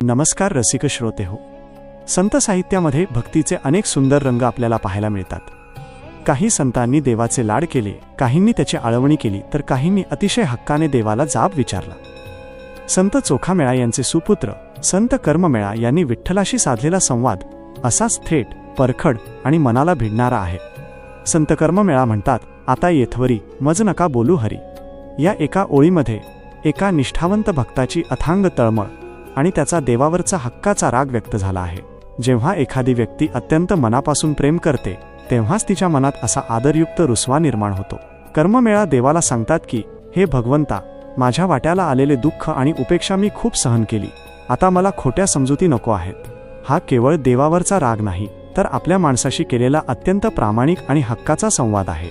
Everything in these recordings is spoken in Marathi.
नमस्कार रसिक श्रोते हो. संत साहित्यामध्ये भक्तीचे अनेक सुंदर रंग आपल्याला पाहायला मिळतात. काही संतांनी देवाचे लाड केले, काहींनी त्याची आळवणी केली, तर काहींनी अतिशय हक्काने देवाला जाब विचारला. संत चोखामेळा यांचे सुपुत्र संत कर्ममेळा यांनी विठ्ठलाशी साधलेला संवाद असाच थेट, परखड आणि मनाला भिडणारा आहे. संत कर्ममेळा म्हणतात, आता येथवरी मज नका बोलू हरी. या एका ओळीमध्ये एका निष्ठावंत भक्ताची अथांग तळमळ आणि त्याचा देवावरचा हक्काचा राग व्यक्त झाला आहे. जेव्हा एखादी व्यक्ती अत्यंत मनापासून प्रेम करते तेव्हाच तिच्या मनात असा आदरयुक्त रुसवा निर्माण होतो. कर्ममेळा देवाला सांगतात की, हे भगवंता, माझ्या वाट्याला आलेले दुःख आणि उपेक्षा मी खूप सहन केली. आता मला खोट्या समजुती नको आहेत. हा केवळ देवावरचा राग नाही, तर आपल्या माणसाशी केलेला अत्यंत प्रामाणिक आणि हक्काचा संवाद आहे.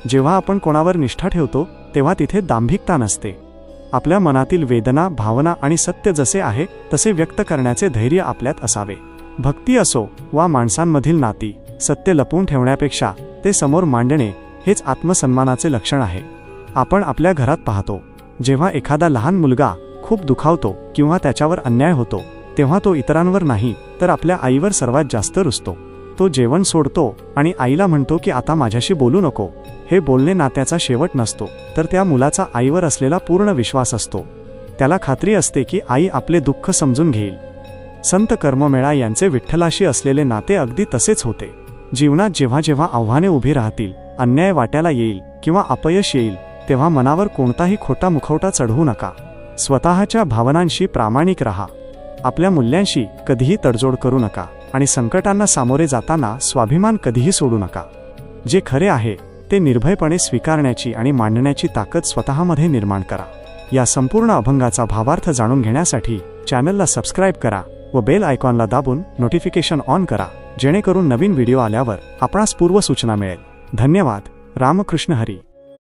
जेव्हा आपण कोणावर निष्ठा ठेवतो तेव्हा तिथे दांभिकता नसते. आपल्या मनातील वेदना, भावना आणि सत्य जसे आहे तसे व्यक्त करण्याचे धैर्य आपल्यात असावे. भक्ती असो वा माणसांमधील नाती, सत्य लपवून ठेवण्यापेक्षा ते समोर मांडणे हेच आत्मसन्मानाचे लक्षण आहे. आपण आपल्या घरात पाहतो, जेव्हा एखादा लहान मुलगा खूप दुखावतो किंवा त्याच्यावर अन्याय होतो तेव्हा तो इतरांवर नाही तर आपल्या आईवर सर्वात जास्त रुसतो. तो जेवण सोडतो आणि आईला म्हणतो की आता माझ्याशी बोलू नको. हे बोलणे नात्याचा शेवट नसतो, तर त्या मुलाचा आईवर असलेला पूर्ण विश्वास असतो. त्याला खात्री असते की आई आपले दुःख समजून घेईल. संत कर्ममेळा यांचे विठ्ठलाशी असलेले नाते अगदी तसेच होते. जीवनात जेव्हा जेव्हा आव्हाने उभी राहतील, अन्याय वाट्याला येईल किंवा अपयश येईल, तेव्हा मनावर कोणताही खोटा मुखवटा चढवू नका. स्वतःच्या भावनांशी प्रामाणिक राहा. आपल्या मूल्यांशी कधीही तडजोड करू नका आणि संकटांना सामोरे जाताना स्वाभिमान कधीही सोडू नका. जे खरे आहे ते निर्भयपणे स्वीकारण्याची आणि मांडण्याची ताकद स्वतःमध्ये निर्माण करा. या संपूर्ण अभंगाचा भावार्थ जाणून घेण्यासाठी चॅनलला सबस्क्राईब करा व बेल आयकॉनला दाबून नोटिफिकेशन ऑन करा, जेणेकरून नवीन व्हिडिओ आल्यावर आपणास पूर्व सूचना मिळेल. धन्यवाद. रामकृष्ण हरी.